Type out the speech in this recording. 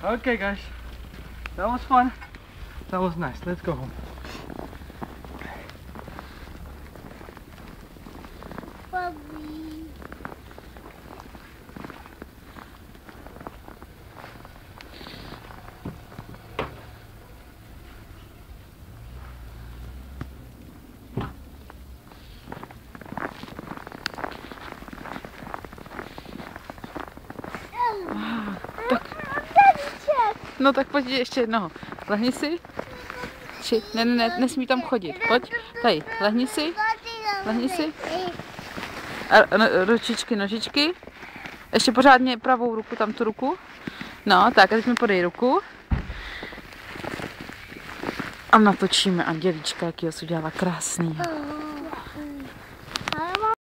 Okay guys, that was fun. That was nice. Let's go home. Bobby. No tak pojď ještě jednoho. Lehni si. Ne, nesmí tam chodit. Pojď, tady, lehni si. Lehni si. A ručičky, nožičky. Ještě pořádně pravou ruku, tam tu ruku. No, tak a teď mi podej ruku. A natočíme Andělíčka, jakýho si udělala krásný.